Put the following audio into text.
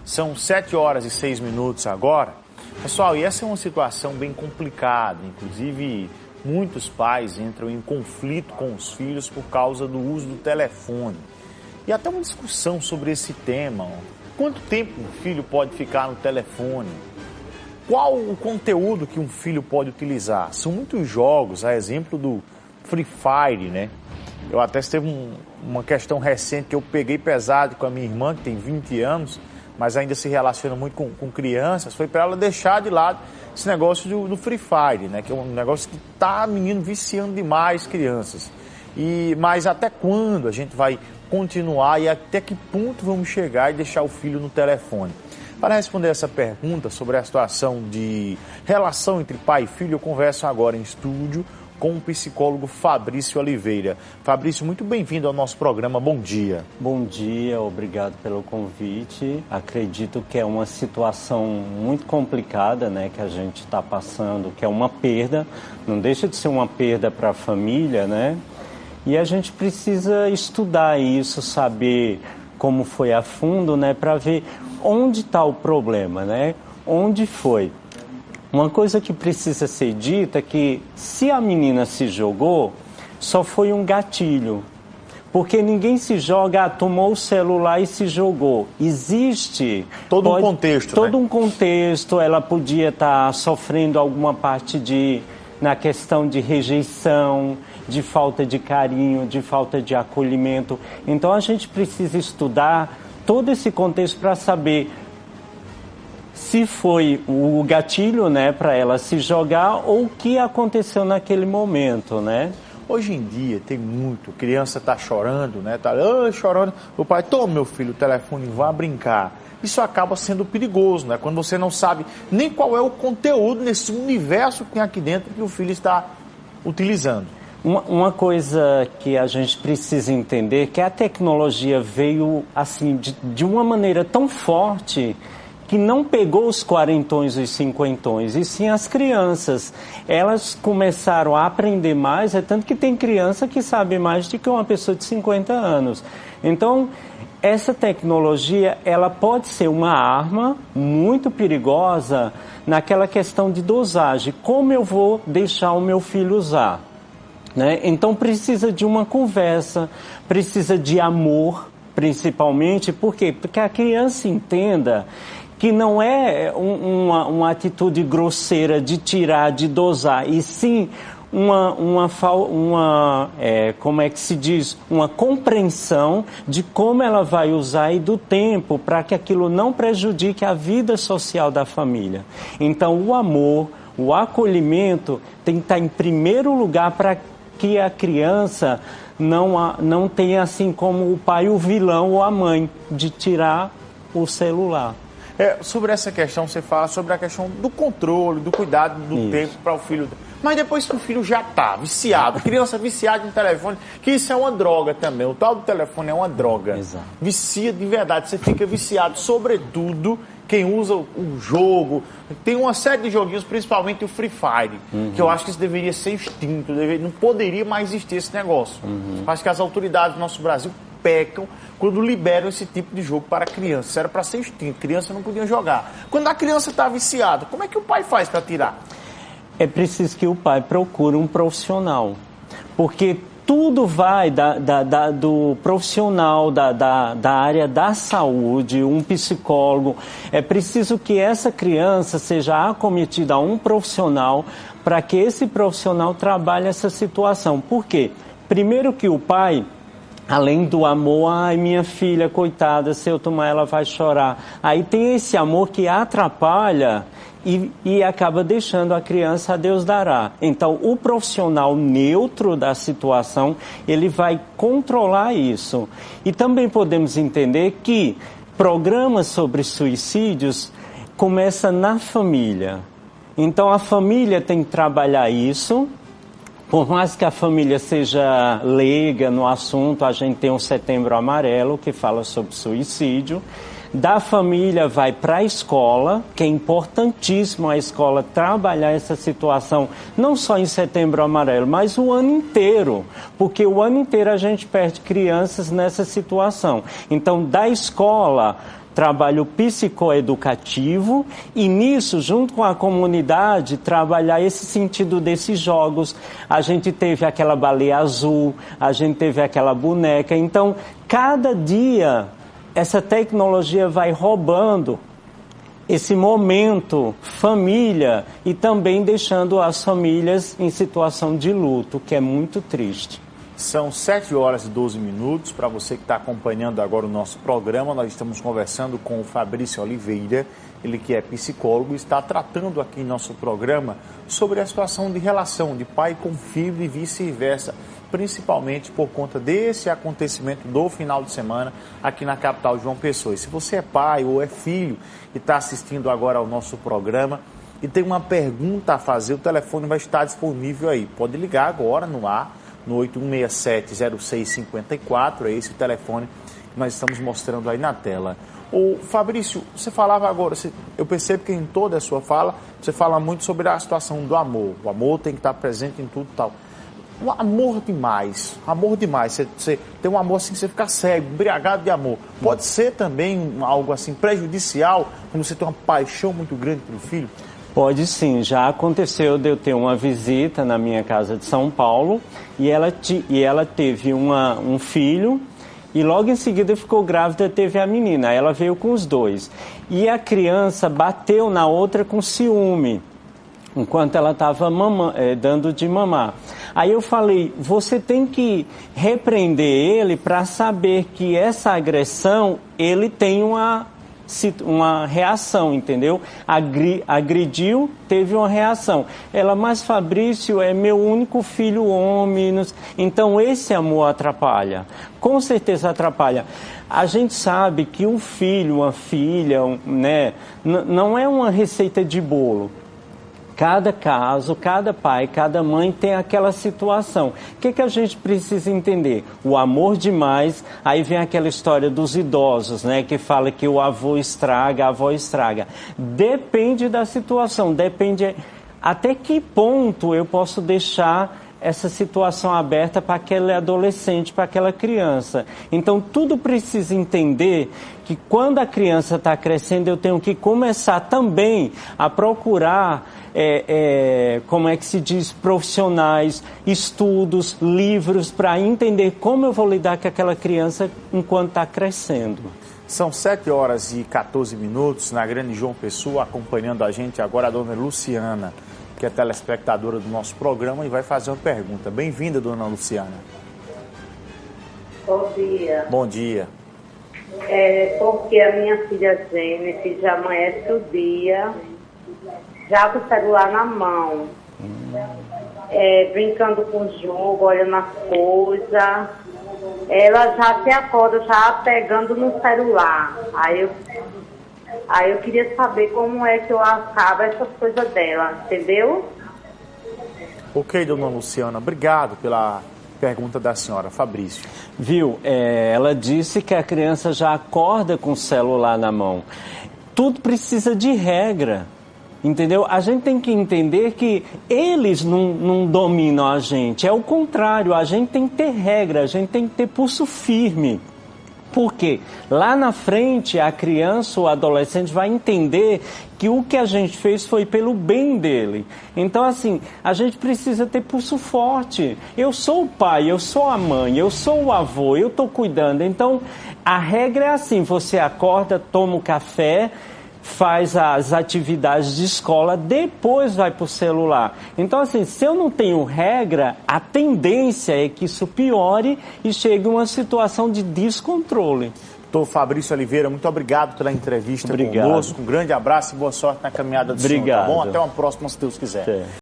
São 7h06 agora. Pessoal, e essa é uma situação bem complicada. Inclusive, muitos pais entram em conflito com os filhos por causa do uso do telefone. E até uma discussão sobre esse tema. Quanto tempo um filho pode ficar no telefone? Qual o conteúdo que um filho pode utilizar? São muitos jogos, a exemplo do Free Fire, né? Eu até teve uma questão recente que eu peguei pesado com a minha irmã, que tem 20 anos, mas ainda se relaciona muito com crianças. Foi para ela deixar de lado esse negócio do Free Fire, né? Que é um negócio que tá, menino, viciando demais crianças. Mas até quando a gente vai continuar e até que ponto vamos chegar e deixar o filho no telefone? Para responder essa pergunta sobre a situação de relação entre pai e filho, eu converso agora em estúdio com o psicólogo Fabrício Oliveira. Fabrício, muito bem-vindo ao nosso programa. Bom dia. Bom dia, obrigado pelo convite. Acredito que é uma situação muito complicada, né, que a gente está passando, que é uma perda, não deixa de ser uma perda para a família, né? E a gente precisa estudar isso, saber como foi a fundo, né, para ver onde está o problema, né? Onde foi? Uma coisa que precisa ser dita é que se a menina se jogou, só foi um gatilho. Porque ninguém se joga, tomou o celular e se jogou. Existe todo um contexto, todo, né? Um contexto, ela podia estar sofrendo alguma parte na questão de rejeição, de falta de carinho, de falta de acolhimento. Então a gente precisa estudar todo esse contexto para saber se foi o gatilho, né, para ela se jogar ou o que aconteceu naquele momento, né? Hoje em dia tem muito, criança tá chorando, né, tá chorando, o pai, toma meu filho o telefone, vá brincar. Isso acaba sendo perigoso, né, quando você não sabe nem qual é o conteúdo nesse universo que tem aqui dentro que o filho está utilizando. Uma coisa que a gente precisa entender é que a tecnologia veio assim de uma maneira tão forte que não pegou os quarentões e os cinquentões, e sim as crianças. Elas começaram a aprender mais, é tanto que tem criança que sabe mais do que uma pessoa de 50 anos. Então, essa tecnologia, ela pode ser uma arma muito perigosa naquela questão de dosagem. Como eu vou deixar o meu filho usar? Né? Então precisa de uma conversa, precisa de amor, principalmente. Por quê? Porque a criança entenda que não é uma atitude grosseira de tirar, de dosar, e sim como é que se diz? Uma compreensão de como ela vai usar e do tempo para que aquilo não prejudique a vida social da família. Então o amor, o acolhimento tem que estar em primeiro lugar para que a criança não tenha assim como o pai o vilão ou a mãe de tirar o celular. Sobre essa questão, você fala sobre a questão do controle, do cuidado do tempo para o filho. Mas depois que o filho já está viciado, criança viciada em telefone, que isso é uma droga também. O tal do telefone é uma droga. Exato. Vicia de verdade, você fica viciado, sobretudo quem usa o jogo. Tem uma série de joguinhos, principalmente o Free Fire, que eu acho que isso deveria ser extinto, não poderia mais existir esse negócio. Acho que as autoridades do nosso Brasil pecam quando liberam esse tipo de jogo para crianças. Isso era para ser extinto, criança não podia jogar. Quando a criança está viciada, como é que o pai faz para tirar? É preciso que o pai procure um profissional, porque tudo vai do profissional da área da saúde, um psicólogo. É preciso que essa criança seja acometida a um profissional para que esse profissional trabalhe essa situação. Por quê? Primeiro que o pai, além do amor, ai minha filha, coitada, se eu tomar ela vai chorar. Aí tem esse amor que atrapalha e acaba deixando a criança a Deus dará. Então, o profissional neutro da situação, ele vai controlar isso. E também podemos entender que programas sobre suicídios começam na família. Então, a família tem que trabalhar isso. Por mais que a família seja leiga no assunto, a gente tem um Setembro Amarelo que fala sobre suicídio. Da família vai para a escola, que é importantíssimo a escola trabalhar essa situação, não só em Setembro Amarelo, mas o ano inteiro, porque o ano inteiro a gente perde crianças nessa situação. Então, da escola, trabalho psicoeducativo e nisso, junto com a comunidade, trabalhar esse sentido desses jogos. A gente teve aquela baleia azul, a gente teve aquela boneca. Então, cada dia, essa tecnologia vai roubando esse momento família e também deixando as famílias em situação de luto, que é muito triste. São 7 horas e 12 minutos. Para você que está acompanhando agora o nosso programa, nós estamos conversando com o Fabrício Oliveira, ele que é psicólogo, está tratando aqui em nosso programa sobre a situação de relação de pai com filho e vice-versa, principalmente por conta desse acontecimento do final de semana aqui na capital de João Pessoa. E se você é pai ou é filho e está assistindo agora ao nosso programa e tem uma pergunta a fazer, o telefone vai estar disponível aí. Pode ligar agora no ar, no 8167-0654, é esse o telefone que nós estamos mostrando aí na tela. Ô Fabrício, você falava agora, eu percebo que em toda a sua fala, você fala muito sobre a situação do amor. O amor tem que estar presente em tudo e tal. O amor demais, você tem um amor assim, você fica cego, embriagado de amor. Pode ser também algo assim prejudicial, quando você tem uma paixão muito grande pelo filho? Pode sim, já aconteceu de eu ter uma visita na minha casa de São Paulo e ela teve um filho e logo em seguida ficou grávida, teve a menina, ela veio com os dois. E a criança bateu na outra com ciúme, enquanto ela estava dando de mamar. Aí eu falei, você tem que repreender ele para saber que essa agressão, ele tem uma reação, entendeu? Agrediu, teve uma reação. Ela, mas Fabrício é meu único filho homem, então esse amor atrapalha. Com certeza atrapalha. A gente sabe que um filho, uma filha, né, não é uma receita de bolo. Cada caso, cada pai, cada mãe tem aquela situação. O que a gente precisa entender? O amor demais, aí vem aquela história dos idosos, né? Que fala que o avô estraga, a avó estraga. Depende da situação, depende até que ponto eu posso deixar essa situação aberta para aquele adolescente, para aquela criança. Então, tudo precisa entender que quando a criança está crescendo, eu tenho que começar também a procurar, como é que se diz, profissionais, estudos, livros, para entender como eu vou lidar com aquela criança enquanto está crescendo. São 7 horas e 14 minutos na Grande João Pessoa, acompanhando a gente agora a dona Luciana, que é telespectadora do nosso programa e vai fazer uma pergunta. Bem-vinda, dona Luciana. Bom dia. Bom dia. Porque a minha filha Jennifer já amanhece o dia, já com o celular na mão, brincando com o jogo, olhando as coisas. Ela já se acorda, já pegando no celular. Aí eu queria saber como é que eu acabo essas coisas dela, entendeu? Ok, dona Luciana, obrigado pela pergunta da senhora. Fabrício. Viu, ela disse que a criança já acorda com o celular na mão. Tudo precisa de regra, entendeu? A gente tem que entender que eles não dominam a gente, é o contrário, a gente tem que ter regra, a gente tem que ter pulso firme. Porque lá na frente a criança ou adolescente vai entender que o que a gente fez foi pelo bem dele. Então, assim, a gente precisa ter pulso forte. Eu sou o pai, eu sou a mãe, eu sou o avô, eu estou cuidando. Então, a regra é assim, você acorda, toma o café, faz as atividades de escola, depois vai para o celular. Então, assim, se eu não tenho regra, a tendência é que isso piore e chegue a uma situação de descontrole. Doutor Fabrício Oliveira, muito obrigado pela entrevista conosco. Um grande abraço e boa sorte na caminhada do senhor, tá bom? Até uma próxima, se Deus quiser.